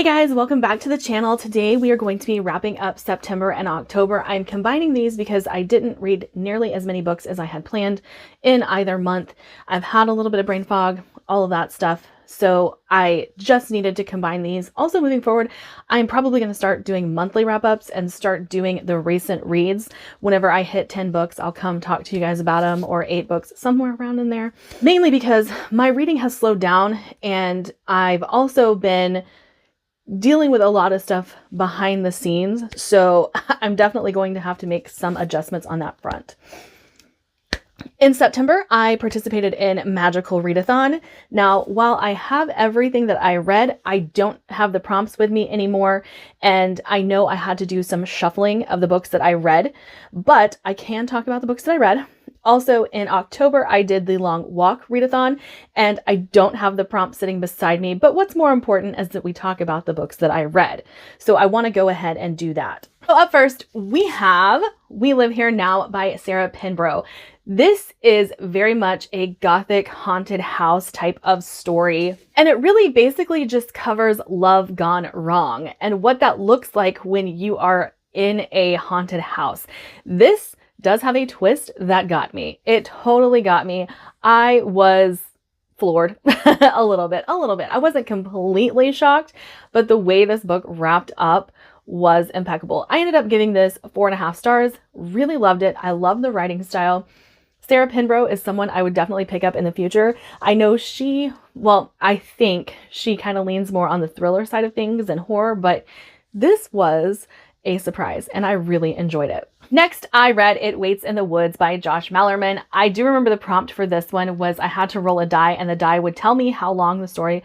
Hey guys, welcome back to the channel. Today we are going to be wrapping up September and October. I'm combining these because I didn't read nearly as many books as I had planned in either month. I've had a little bit of brain fog, all of that stuff. So I just needed to combine these. Also moving forward, I'm probably going to start doing monthly wrap-ups and start doing the recent reads. Whenever I hit 10 books, I'll come talk to you guys about them, or 8 books, somewhere around in there. Mainly because my reading has slowed down and I've also been dealing with a lot of stuff behind the scenes. So I'm definitely going to have to make some adjustments on that front. In September, I participated in Magical Readathon. Now, while I have everything that I read, I don't have the prompts with me anymore. And I know I had to do some shuffling of the books that I read, but I can talk about the books that I read. Also in October, I did the Long Walk Readathon, and I don't have the prompt sitting beside me, but what's more important is that we talk about the books that I read. So I want to go ahead and do that. So up first, we have We Live Here Now by Sarah Pinborough. This is very much a gothic haunted house type of story, and it really basically just covers love gone wrong and what that looks like when you are in a haunted house. This does have a twist that got me. It totally got me. I was floored a little bit. I wasn't completely shocked, but the way this book wrapped up was impeccable. I ended up giving this 4.5 stars. Really loved it. I love the writing style. Sarah Pinborough is someone I would definitely pick up in the future. I know I think she kind of leans more on the thriller side of things and horror, but this was a surprise and I really enjoyed it. Next, I read It Waits in the Woods by Josh Malerman. I do remember the prompt for this one was I had to roll a die and the die would tell me how long the story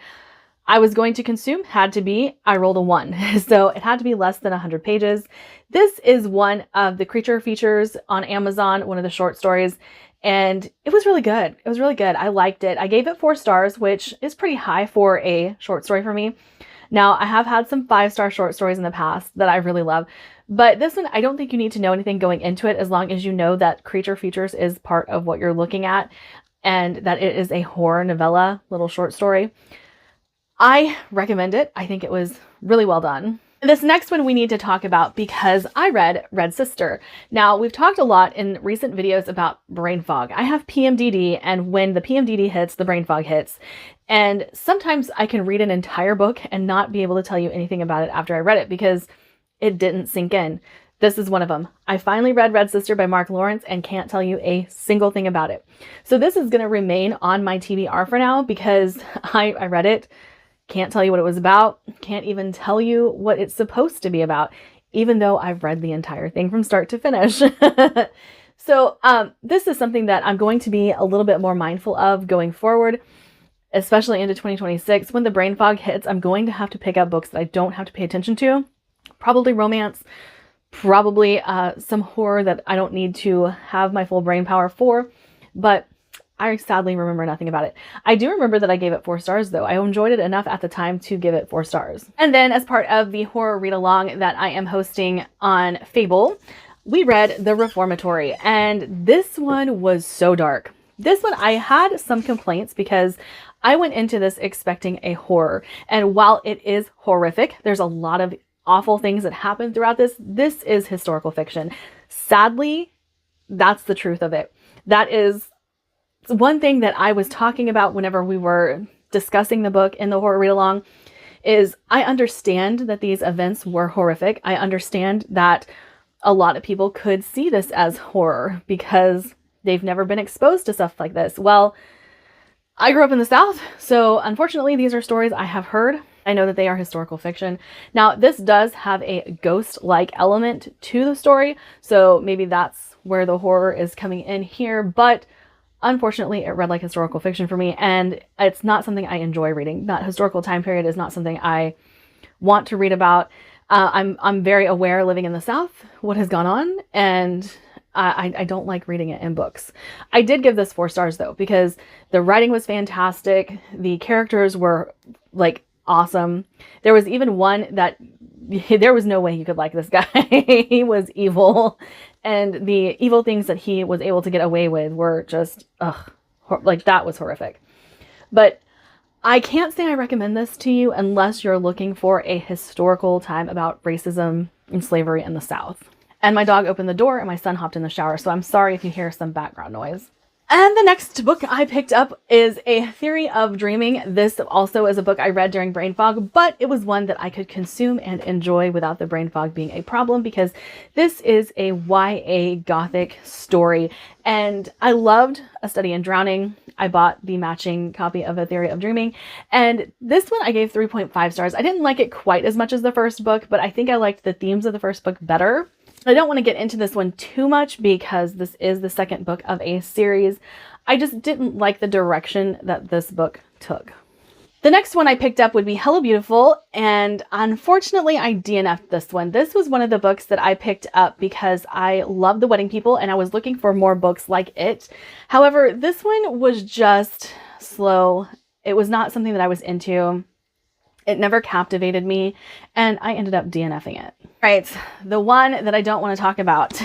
I was going to consume had to be. I rolled a 1. So it had to be less than 100 pages. This is one of the creature features on Amazon, one of the short stories, and it was really good. It was really good. I liked it. I gave it 4 stars, which is pretty high for a short story for me. Now, I have had some 5-star short stories in the past that I really love, but this one, I don't think you need to know anything going into it as long as you know that creature features is part of what you're looking at and that it is a horror novella, little short story. I recommend it. I think it was really well done. This next one we need to talk about because I read Red Sister. Now, we've talked a lot in recent videos about brain fog. I have PMDD, and when the PMDD hits, the brain fog hits. And sometimes I can read an entire book and not be able to tell you anything about it after I read it because it didn't sink in. This is one of them. I finally read Red Sister by Mark Lawrence and can't tell you a single thing about it. So this is going to remain on my TBR for now because I read it. Can't tell you what it was about. Can't even tell you what it's supposed to be about, even though I've read the entire thing from start to finish. So this is something that I'm going to be a little bit more mindful of going forward, especially into 2026. When the brain fog hits, I'm going to have to pick up books that I don't have to pay attention to. Probably romance, probably some horror that I don't need to have my full brain power for, but I sadly remember nothing about it. I do remember that I gave it 4 stars though. I enjoyed it enough at the time to give it 4 stars. And then as part of the horror read along that I am hosting on Fable, we read The Reformatory, and this one was so dark. This one, I had some complaints because I went into this expecting a horror. And while it is horrific, there's a lot of awful things that happen throughout this. This is historical fiction. Sadly, that's the truth of it. That is one thing that I was talking about whenever we were discussing the book in the horror read along is I understand that these events were horrific. I understand that a lot of people could see this as horror because they've never been exposed to stuff like this. Well, I grew up in the South, so unfortunately these are stories I have heard. I know that they are historical fiction. Now, this does have a ghost-like element to the story, so maybe that's where the horror is coming in here, but unfortunately, it read like historical fiction for me, and it's not something I enjoy reading. That historical time period is not something I want to read about. I'm very aware living in the South what has gone on, and I don't like reading it in books. I did give this 4 stars though, because the writing was fantastic. The characters were like awesome. There was even one that there was no way you could like this guy. He was evil. And the evil things that he was able to get away with were just, like that was horrific. But I can't say I recommend this to you unless you're looking for a historical time about racism and slavery in the South. And my dog opened the door and my son hopped in the shower, so I'm sorry if you hear some background noise. And the next book I picked up is A Theory of Dreaming. This also is a book I read during brain fog, but it was one that I could consume and enjoy without the brain fog being a problem, because this is a YA gothic story. And I loved A Study in Drowning. I bought the matching copy of A Theory of Dreaming, and this one I gave 3.5 stars. I didn't like it quite as much as the first book, but I think I liked the themes of the first book better. I don't want to get into this one too much because this is the second book of a series. I just didn't like the direction that this book took. The next one I picked up would be Hello Beautiful, and unfortunately I DNF'd this one. This was one of the books that I picked up because I love The Wedding People and I was looking for more books like it. However, this one was just slow. It was not something that I was into. It never captivated me, and I ended up DNFing it. Right, the one that I don't want to talk about.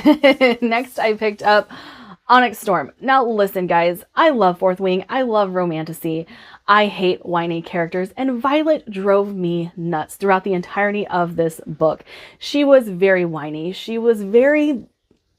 Next, I picked up Onyx Storm. Now, listen, guys, I love Fourth Wing. I love romantasy. I hate whiny characters, and Violet drove me nuts throughout the entirety of this book. She was very whiny. She was very,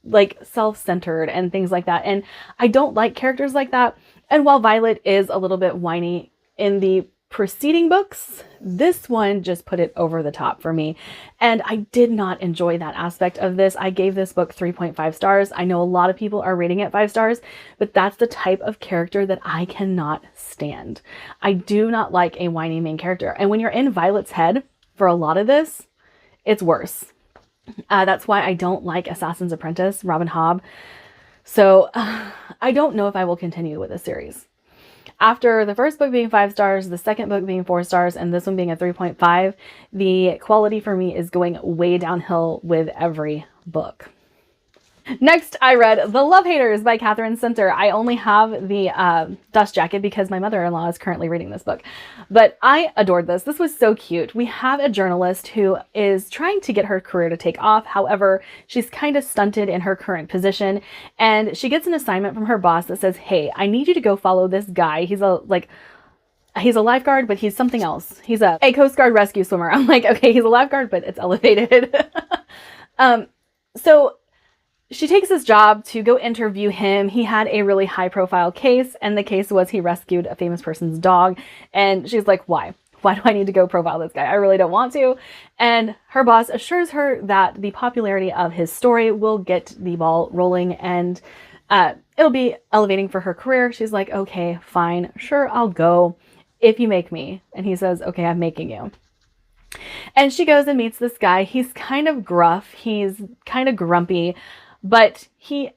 like, self-centered and things like that, and I don't like characters like that. And while Violet is a little bit whiny in the preceding books, this one just put it over the top for me, and I did not enjoy that aspect of this. I gave this book 3.5 stars. I know a lot of people are rating it 5 stars, but that's the type of character that I cannot stand. I do not like a whiny main character, and when you're in Violet's head for a lot of this, it's worse. That's why I don't like Assassin's Apprentice, Robin Hobb. So I don't know if I will continue with this series. After the first book being 5 stars, the second book being 4 stars, and this one being a 3.5, the quality for me is going way downhill with every book. Next, I read The Love Haters by Catherine Center. I only have the dust jacket because my mother-in-law is currently reading this book. But I adored this. This was so cute. We have a journalist who is trying to get her career to take off. However, she's kind of stunted in her current position. And she gets an assignment from her boss that says, hey, I need you to go follow this guy. He's a lifeguard, but he's something else. He's a Coast Guard rescue swimmer. I'm like, okay, he's a lifeguard, but it's elevated. So she takes this job to go interview him. He had a really high profile case, and the case was he rescued a famous person's dog. And she's like, why? Why do I need to go profile this guy? I really don't want to. And her boss assures her that the popularity of his story will get the ball rolling, and it'll be elevating for her career. She's like, okay, fine, sure, I'll go if you make me. And he says, okay, I'm making you. And she goes and meets this guy. He's kind of gruff. He's kind of grumpy. But he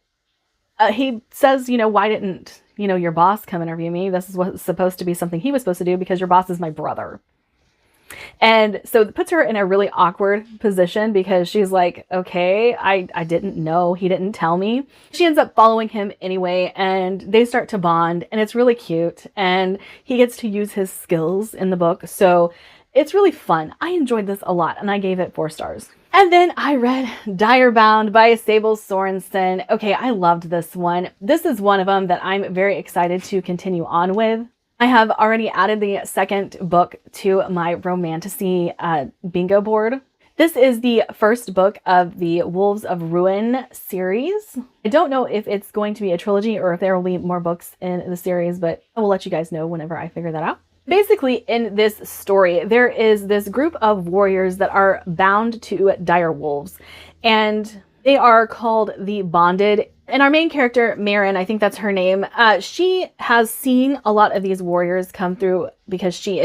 says, you know, why didn't, you know, your boss come interview me? This is what's supposed to be something he was supposed to do because your boss is my brother. And so it puts her in a really awkward position because she's like, okay, I didn't know. He didn't tell me. She ends up following him anyway, and they start to bond, and it's really cute. And he gets to use his skills in the book. So it's really fun. I enjoyed this a lot, and I gave it 4 stars. And then I read Direbound by Sable Sorensen. Okay, I loved this one. This is one of them that I'm very excited to continue on with. I have already added the second book to my romantasy bingo board. This is the first book of the Wolves of Ruin series. I don't know if it's going to be a trilogy or if there will be more books in the series, but I will let you guys know whenever I figure that out. Basically, in this story, there is this group of warriors that are bound to dire wolves, and they are called the Bonded. And our main character, Marin, I think that's her name, she has seen a lot of these warriors come through because she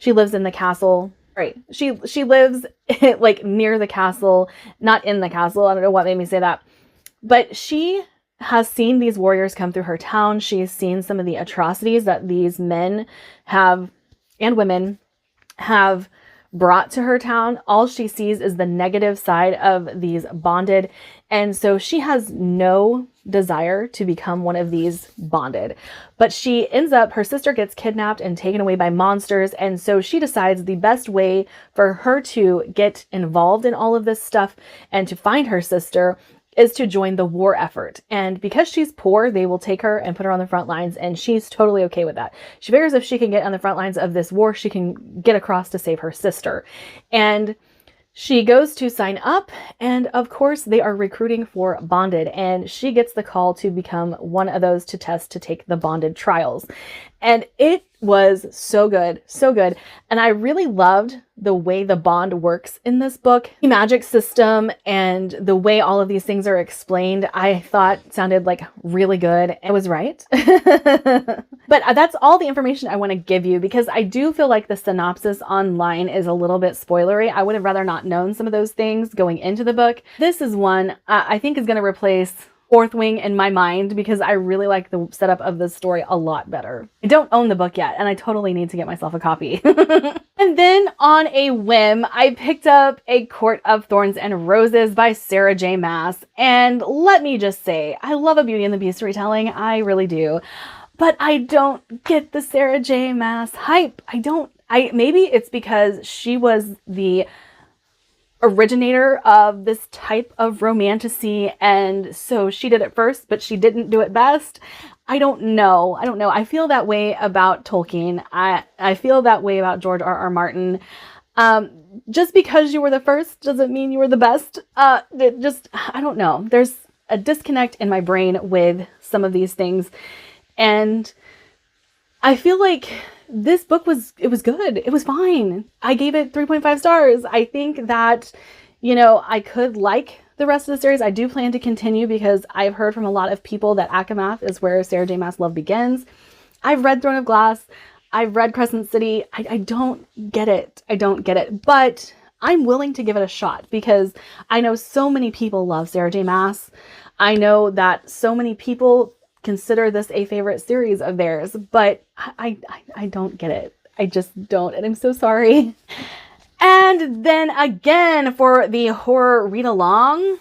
lives in the castle. Right. She lives like near the castle, not in the castle. I don't know what made me say that. But she has seen these warriors come through her town. She's seen some of the atrocities that these men have and women have brought to her town. All she sees is the negative side of these bonded. And so she has no desire to become one of these bonded. But she ends up, her sister gets kidnapped and taken away by monsters. And so she decides the best way for her to get involved in all of this stuff and to find her sister is to join the war effort. And because she's poor, they will take her and put her on the front lines, and she's totally okay with that. She figures if she can get on the front lines of this war, she can get across to save her sister. And she goes to sign up, and of course they are recruiting for bonded, and she gets the call to become one of those to test to take the bonded trials. And it was so good, so good. And I really loved the way the bond works in this book. The magic system and the way all of these things are explained, I thought sounded like really good. I was right. But that's all the information I want to give you, because I do feel like the synopsis online is a little bit spoilery. I would have rather not known some of those things going into the book. This is one I think is going to replace Fourth Wing in my mind, because I really like the setup of this story a lot better. I don't own the book yet, and I totally need to get myself a copy. And then on a whim, I picked up A Court of Thorns and Roses by Sarah J. Maas. And let me just say, I love a Beauty and the Beast retelling. I really do. But I don't get the Sarah J. Maas hype. Maybe it's because she was the originator of this type of romantasy, and so she did it first, but she didn't do it best. I don't know. I feel that way about Tolkien. I feel that way about George R.R. Martin. Just because you were the first doesn't mean you were the best. I don't know. There's a disconnect in my brain with some of these things, and I feel like this book was good. It was fine. I gave it 3.5 stars. I think that, I could like the rest of the series. I do plan to continue, because I've heard from a lot of people that Akamath is where Sarah J. Maas' love begins. I've read Throne of Glass. I've read Crescent City. I don't get it. But I'm willing to give it a shot, because I know so many people love Sarah J. Maas. I know that so many people consider this a favorite series of theirs, but I don't get it. I just don't, and I'm so sorry. And then again, for the horror read-along,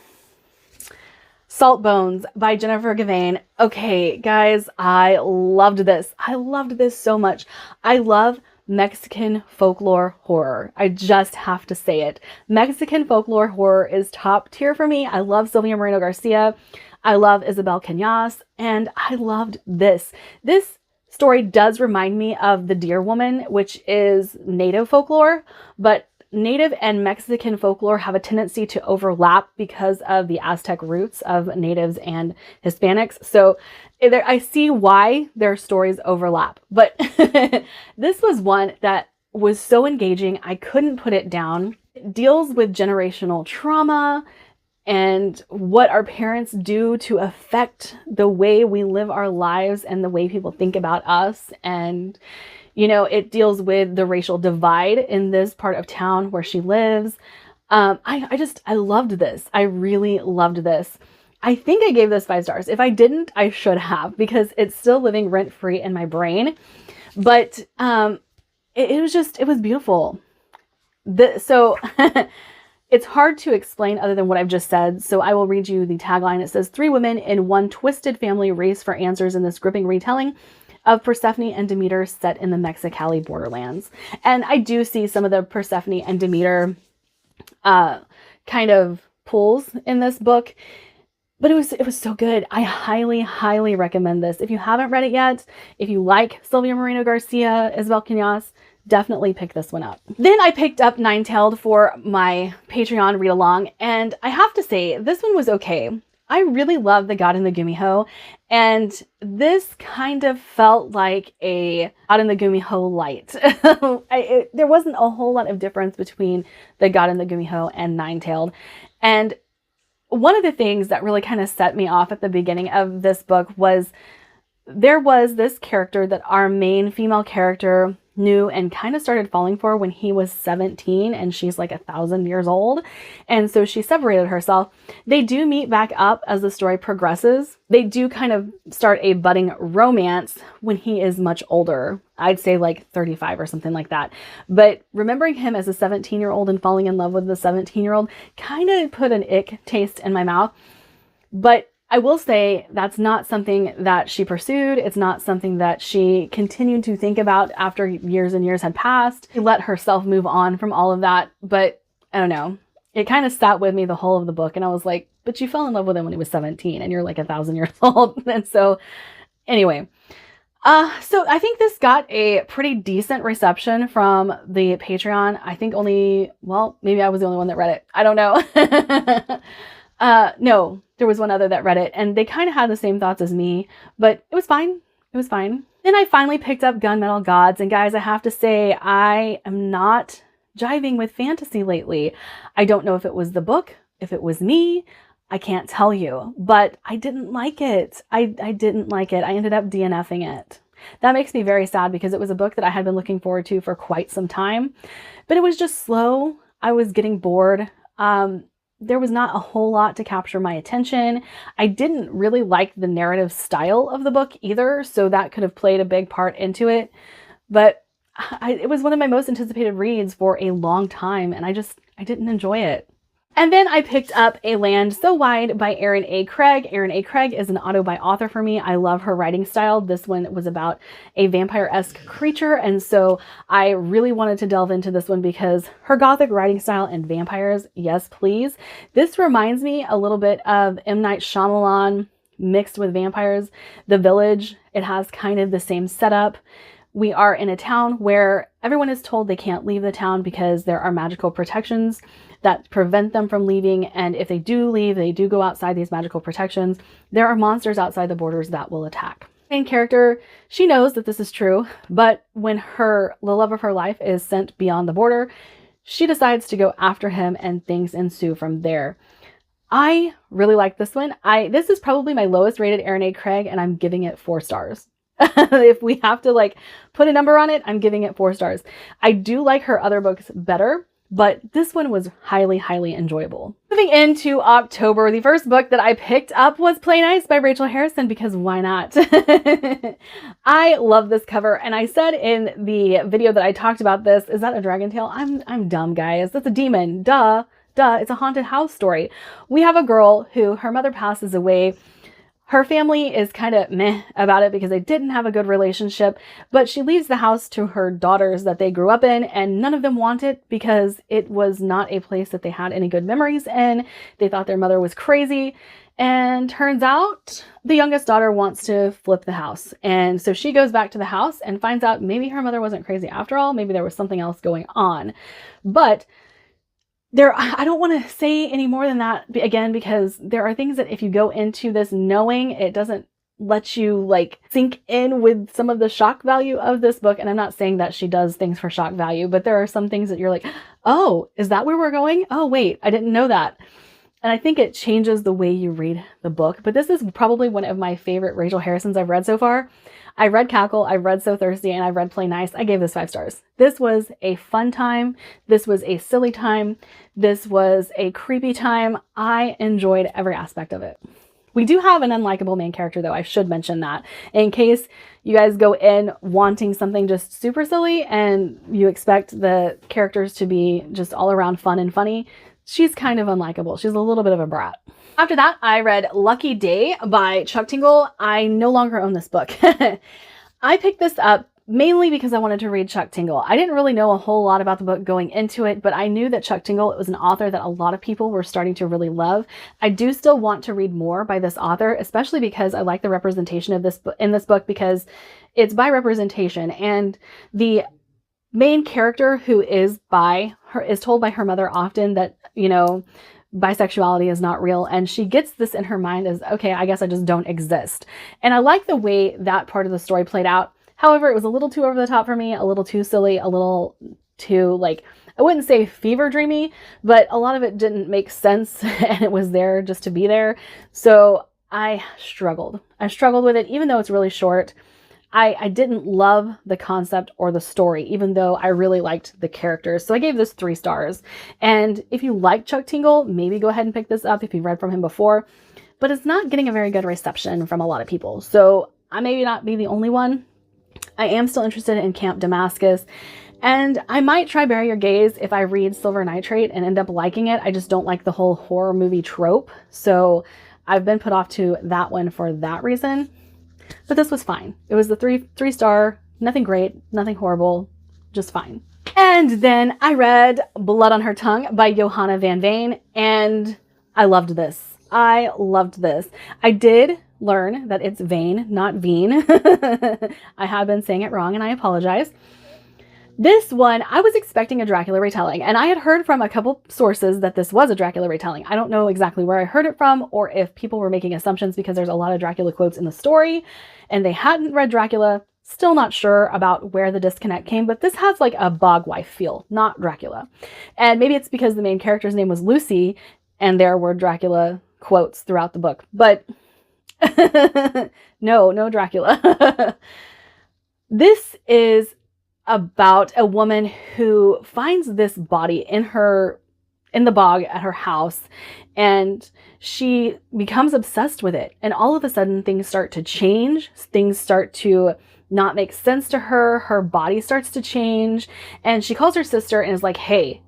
Saltbones by Jennifer Gavain. Okay, guys, I loved this. I loved this so much. I love Mexican folklore horror. I just have to say it. Mexican folklore horror is top tier for me. I love Silvia Moreno Garcia. I love Isabel Cañas, and I loved this. This story does remind me of The Deer Woman, which is native folklore, but native and Mexican folklore have a tendency to overlap because of the Aztec roots of natives and Hispanics. So I see why their stories overlap, but this was one that was so engaging. I couldn't put it down. It deals with generational trauma and what our parents do to affect the way we live our lives and the way people think about us. And, it deals with the racial divide in this part of town where she lives. I loved this. I really loved this. I think I gave this 5 stars. If I didn't, I should have, because it's still living rent-free in my brain. But it was beautiful. It's hard to explain other than what I've just said, so I will read you the tagline. It says, 3 women in one twisted family race for answers in this gripping retelling of Persephone and Demeter set in the Mexicali borderlands. And I do see some of the Persephone and Demeter kind of pulls in this book, but it was so good. I highly, highly recommend this. If you haven't read it yet, if you like Silvia Moreno Garcia, Isabel Cañas, definitely pick this one up. Then I picked up Nine-Tailed for my Patreon read along, and I have to say this one was okay. I really love The God in the Gumiho, and this kind of felt like a God in the Gumiho light. There wasn't a whole lot of difference between The God in the Gumiho and Nine-Tailed. And one of the things that really kind of set me off at the beginning of this book was there was this character that our main female character knew and kind of started falling for when he was 17 and she's like 1,000 years old. And so she separated herself. They do meet back up as the story progresses. They do kind of start a budding romance when he is much older. I'd say like 35 or something like that. But remembering him as a 17-year-old and falling in love with the 17-year-old kind of put an ick taste in my mouth. But I will say that's not something that she pursued. It's not something that she continued to think about after years and years had passed. She let herself move on from all of that. But I don't know. it kind of sat with me the whole of the book. And I was like, but you fell in love with him when he was 17 and you're like 1,000 years old. And so anyway, so I think this got a pretty decent reception from the Patreon. I think only, well, maybe I was the only one that read it. I don't know. No, there was one other that read it and they kind of had the same thoughts as me, but it was fine. It was fine. Then I finally picked up Gunmetal Gods, and guys, I have to say, I am not jiving with fantasy lately. I don't know if it was the book, if it was me, I can't tell you, but I didn't like it. I didn't like it. I ended up DNFing it. That makes me very sad because it was a book that I had been looking forward to for quite some time, but it was just slow. I was getting bored. There was not a whole lot to capture my attention. I didn't really like the narrative style of the book either, so that could have played a big part into it. But it was one of my most anticipated reads for a long time, and I didn't enjoy it. And then I picked up A Land So Wide by Erin A. Craig. Erin A. Craig is an auto-buy author for me. I love her writing style. This one was about a vampire-esque creature, and so I really wanted to delve into this one because her gothic writing style and vampires, yes please. This reminds me a little bit of M. Night Shyamalan mixed with vampires. The Village, it has kind of the same setup. We are in a town where everyone is told they can't leave the town because there are magical protections that prevent them from leaving. And if they do leave, they do go outside these magical protections. There are monsters outside the borders that will attack. Main character, she knows that this is true, but when the love of her life is sent beyond the border, she decides to go after him and things ensue from there. I really like this one. This is probably my lowest rated Erin A. Craig, and I'm giving it 4 stars. If we have to like put a number on it, I'm giving it 4 stars. I do like her other books better, but this one was highly, highly enjoyable. Moving into October, the first book that I picked up was Play Nice by Rachel Harrison, because why not? I love this cover, and I said in the video that I talked about this, is that a dragon tail? I'm dumb, guys. That's a demon. Duh. It's a haunted house story. We have a girl who, her mother passes away. Her family is kind of meh about it because they didn't have a good relationship, but she leaves the house to her daughters that they grew up in, and none of them want it because it was not a place that they had any good memories in. They thought their mother was crazy, and turns out the youngest daughter wants to flip the house. And so she goes back to the house and finds out maybe her mother wasn't crazy after all. Maybe there was something else going on. But I don't want to say any more than that, again, because there are things that if you go into this knowing, it doesn't let you like sink in with some of the shock value of this book. And I'm not saying that she does things for shock value, but there are some things that you're like, oh, is that where we're going? Oh, wait, I didn't know that. And I think it changes the way you read the book. But this is probably one of my favorite Rachel Harrisons I've read so far. I read Cackle, I read So Thirsty, and I read Play Nice. I gave this 5 stars. This was a fun time. This was a silly time. This was a creepy time. I enjoyed every aspect of it. We do have an unlikable main character, though. I should mention that in case you guys go in wanting something just super silly and you expect the characters to be just all around fun and funny. She's kind of unlikable. She's a little bit of a brat. After that, I read Lucky Day by Chuck Tingle. I no longer own this book. I picked this up mainly because I wanted to read Chuck Tingle. I didn't really know a whole lot about the book going into it, but I knew that Chuck Tingle was an author that a lot of people were starting to really love. I do still want to read more by this author, especially because I like the representation of this in this book, because it's by representation, and the main character who is told by her mother often that, you know, bisexuality is not real, and she gets this in her mind as, okay, I guess I just don't exist. And I like the way that part of the story played out. However, it was a little too over the top for me, a little too silly, a little too, like, I wouldn't say fever dreamy, but a lot of it didn't make sense and it was there just to be there. So I struggled with it, even though it's really short. I didn't love the concept or the story, even though I really liked the characters. So I gave this 3 stars. And if you like Chuck Tingle, maybe go ahead and pick this up if you've read from him before. But it's not getting a very good reception from a lot of people. So I may not be the only one. I am still interested in Camp Damascus. And I might try Bury Your Gaze if I read Silver Nitrate and end up liking it. I just don't like the whole horror movie trope. So I've been put off to that one for that reason. But this was fine. It was the 3 star, nothing great, nothing horrible, just fine. And then I read Blood on Her Tongue by Johanna van Veen, and I loved this. I loved this. I did learn that it's Vane, not Veen. I have been saying it wrong, and I apologize. This one, I was expecting a Dracula retelling, and I had heard from a couple sources that this was a Dracula retelling. I don't know exactly where I heard it from, or if people were making assumptions because there's a lot of Dracula quotes in the story, and they hadn't read Dracula. Still not sure about where the disconnect came, but this has like a bog wife feel, not Dracula. And maybe it's because the main character's name was Lucy, and there were Dracula quotes throughout the book. But no Dracula. This is about a woman who finds this body in the bog at her house, and she becomes obsessed with it. And all of a sudden things start to change. Things start to not make sense to her. Her body starts to change, and she calls her sister and is like, hey,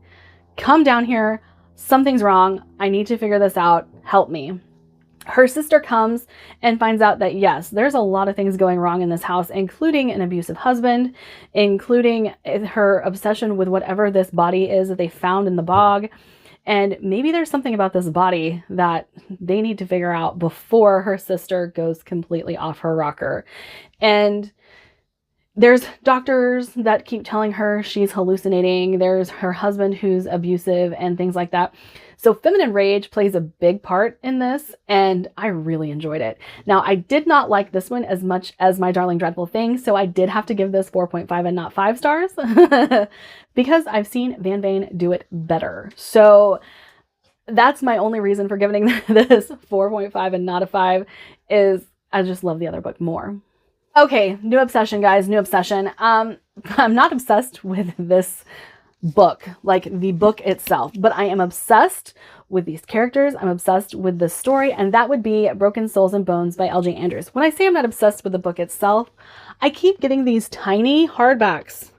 come down here. Something's wrong. I need to figure this out. Help me. Her sister comes and finds out that yes, there's a lot of things going wrong in this house, including an abusive husband, including her obsession with whatever this body is that they found in the bog. And maybe there's something about this body that they need to figure out before her sister goes completely off her rocker. And there's doctors that keep telling her she's hallucinating. There's her husband who's abusive and things like that. So feminine rage plays a big part in this, and I really enjoyed it. Now, I did not like this one as much as My Darling Dreadful Thing, so I did have to give this 4.5 and not 5 stars because I've seen Van Veen do it better. So that's my only reason for giving this 4.5 and not a 5 is I just love the other book more. Okay, new obsession, guys, new obsession. I'm not obsessed with this book, like the book itself, but I am obsessed with these characters. I'm obsessed with the story, and that would be Broken Souls and Bones by L.J. Andrews. When I say I'm not obsessed with the book itself, I keep getting these tiny hardbacks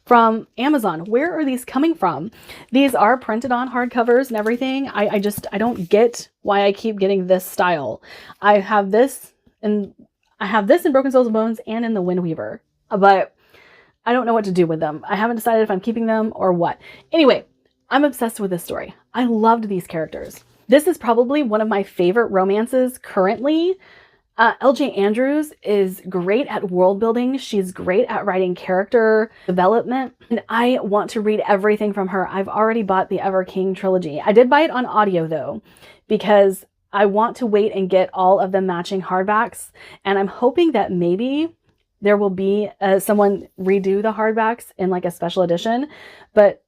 from Amazon. Where are these coming from? These are printed on hardcovers and everything. I don't get why I keep getting this style. I have this in Broken Souls and Bones and in The Wind Weaver, but I don't know what to do with them. I haven't decided if I'm keeping them or what. Anyway, I'm obsessed with this story. I loved these characters. This is probably one of my favorite romances currently. L.J. Andrews is great at world building. She's great at writing character development, and I want to read everything from her. I've already bought the Ever King trilogy. I did buy it on audio though, because I want to wait and get all of the matching hardbacks, and I'm hoping that maybe there will be someone redo the hardbacks in like a special edition, but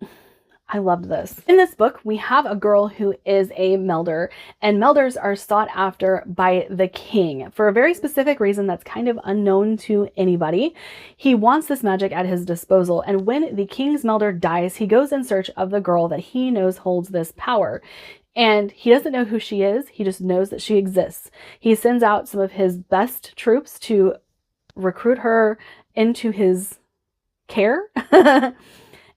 I loved this. In this book, we have a girl who is a melder, and melders are sought after by the king for a very specific reason that's kind of unknown to anybody. He wants this magic at his disposal, and when the king's melder dies, he goes in search of the girl that he knows holds this power. And he doesn't know who she is, he just knows that she exists. He sends out some of his best troops to recruit her into his care.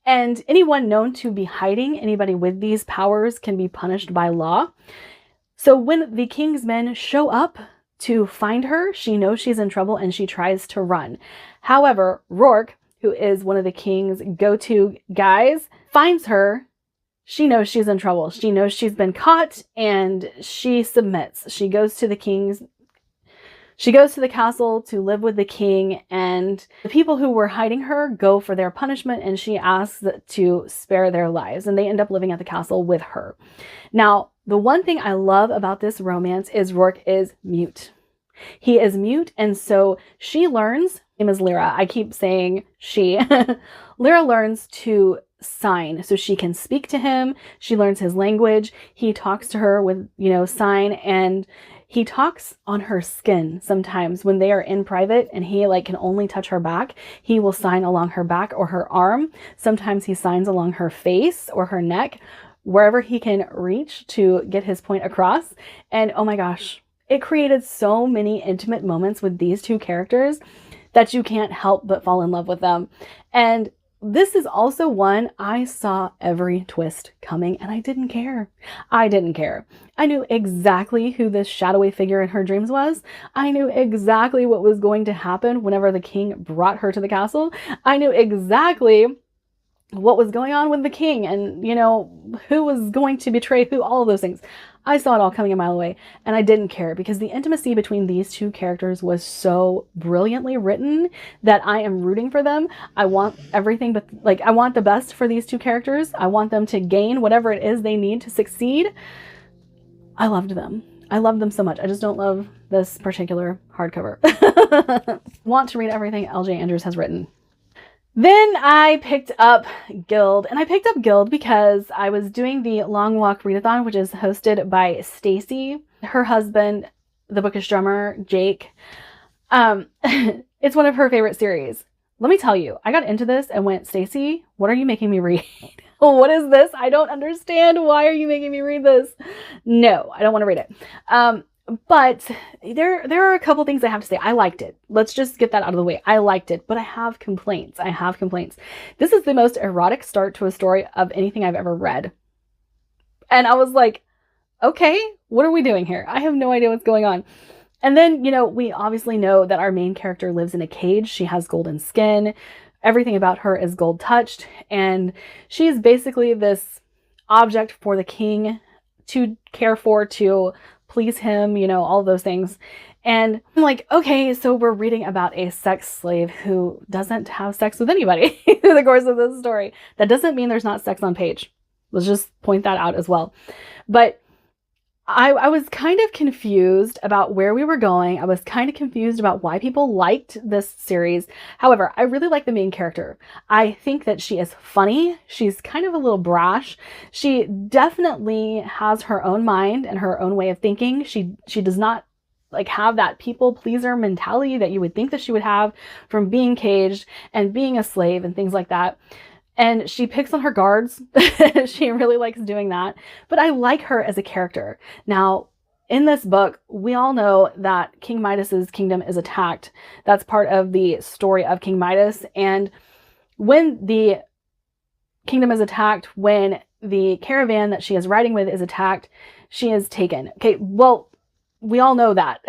And anyone known to be hiding anybody with these powers can be punished by law. So when the king's men show up to find her, she knows she's in trouble and she tries to run. However, Rourke, who is one of the king's go-to guys, finds her. She knows she's in trouble. She knows she's been caught, and she submits. She goes to the castle to live with the king, and the people who were hiding her go for their punishment, and she asks to spare their lives, and they end up living at the castle with her. Now, the one thing I love about this romance is Rourke is mute. He is mute, and so she learns, her name is Lyra, I keep saying she, Lyra learns to sign so she can speak to him. She learns his language. He talks to her with, sign, and he talks on her skin sometimes when they are in private and he can only touch her back. He will sign along her back or her arm. Sometimes he signs along her face or her neck, wherever he can reach to get his point across. And oh my gosh, it created so many intimate moments with these two characters that you can't help but fall in love with them. And this is also one I saw every twist coming, and I didn't care. I didn't care. I knew exactly who this shadowy figure in her dreams was. I knew exactly what was going to happen whenever the king brought her to the castle. I knew exactly what was going on with the king and, you know, who was going to betray who, all of those things. I saw it all coming a mile away, and I didn't care because the intimacy between these two characters was so brilliantly written that I am rooting for them. I want everything, but like, I want the best for these two characters. I want them to gain whatever it is they need to succeed. I loved them. I love them so much. I just don't love this particular hardcover. Want to read everything L.J. Andrews has written. Then I picked up Guild, and I picked up Guild because I was doing the Long Walk Readathon, which is hosted by Stacy, her husband, the bookish drummer, Jake. It's one of her favorite series. Let me tell you, I got into this and went, Stacy, what are you making me read? What is this? I don't understand. Why are you making me read this? No, I don't want to read it. But there are a couple things I have to say. I liked it. Let's just get that out of the way. I liked it, but I have complaints. I have complaints. This is the most erotic start to a story of anything I've ever read. And I was like, okay, what are we doing here? I have no idea what's going on. And then, you know, we obviously know that our main character lives in a cage. She has golden skin. Everything about her is gold touched. And she's basically this object for the king to care for, to please him, you know, all those things. And I'm like, okay, so we're reading about a sex slave who doesn't have sex with anybody through the course of this story. That doesn't mean there's not sex on page. Let's just point that out as well. But I was kind of confused about where we were going. I was kind of confused about why people liked this series. However, I really like the main character. I think that she is funny. She's kind of a little brash. She definitely has her own mind and her own way of thinking. She does not like have that people pleaser mentality that you would think that she would have from being caged and being a slave and things like that. And she picks on her guards. She really likes doing that. But I like her as a character. Now, in this book, we all know that King Midas's kingdom is attacked. That's part of the story of King Midas. And when the kingdom is attacked, when the caravan that she is riding with is attacked, she is taken. Okay, well, we all know that.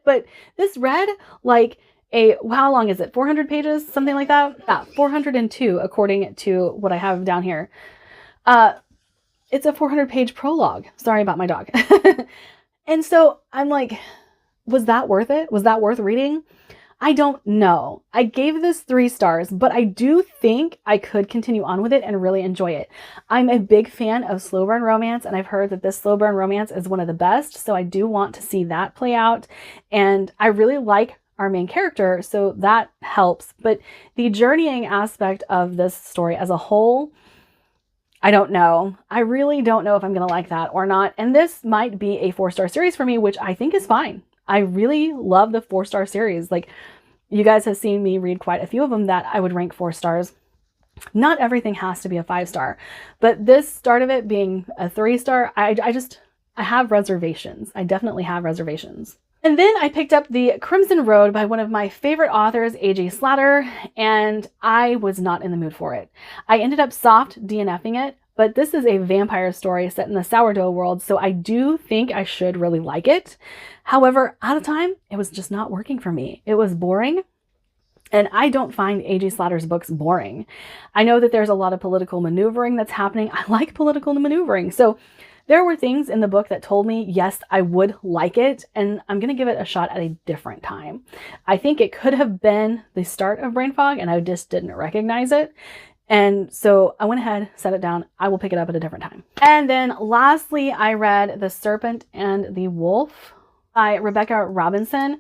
But this read like how long is it? 400 pages? Something like that? Yeah, 402 according to what I have down here. It's a 400-page prologue. Sorry about my dog. And so I'm like, was that worth it? Was that worth reading? I don't know. I gave this 3 stars, but I do think I could continue on with it and really enjoy it. I'm a big fan of slow burn romance, and I've heard that this slow burn romance is one of the best, so I do want to see that play out. And I really like our main character, so that helps. But the journeying aspect of this story as a whole, I don't know. I really don't know if I'm going to like that or not. And this might be a 4-star series for me, which I think is fine. I really love the 4-star series. Like, you guys have seen me read quite a few of them that I would rank 4 stars. Not everything has to be a 5-star, but this start of it being a 3-star, I have reservations. I definitely have reservations. And then I picked up The Crimson Road by one of my favorite authors, A.J. Slatter, and I was not in the mood for it. I ended up soft DNFing it, but this is a vampire story set in the sourdough world, so I do think I should really like it. However, at the time, it was just not working for me. It was boring, and I don't find A.J. Slatter's books boring. I know that there's a lot of political maneuvering that's happening. I like political maneuvering, so there were things in the book that told me, yes, I would like it, and I'm going to give it a shot at a different time. I think it could have been the start of brain fog, and I just didn't recognize it. And so I went ahead, set it down. I will pick it up at a different time. And then lastly, I read The Serpent and the Wolf by Rebecca Robinson.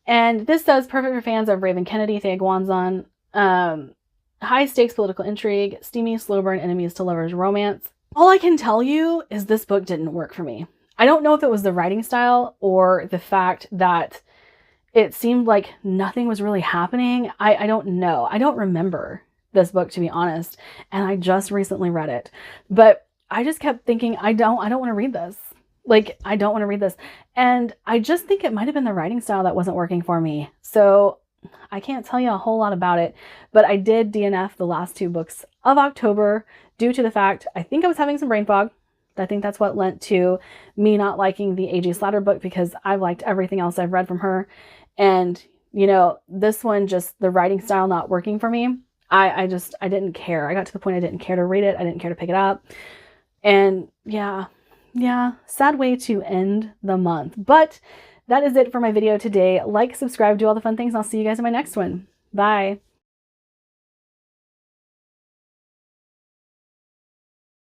And this says perfect for fans of Raven Kennedy, Thea Guanzon, high stakes political intrigue, steamy slow burn enemies to lovers romance. All I can tell you is this book didn't work for me. I don't know if it was the writing style or the fact that it seemed like nothing was really happening. I don't know. I don't remember this book, to be honest. And I just recently read it. But I just kept thinking, I don't want to read this. Like, I don't want to read this. And I just think it might have been the writing style that wasn't working for me. So I can't tell you a whole lot about it. But I did DNF the last 2 books of October due to the fact I think I was having some brain fog. I think that's what lent to me not liking the A.J. Slatter book, because I've liked everything else I've read from her. And, you know, this one, just the writing style not working for me. I didn't care. I got to the point I didn't care to read it. I didn't care to pick it up. And yeah, sad way to end the month. But that is it for my video today. Like, subscribe, do all the fun things. I'll see you guys in my next one. Bye.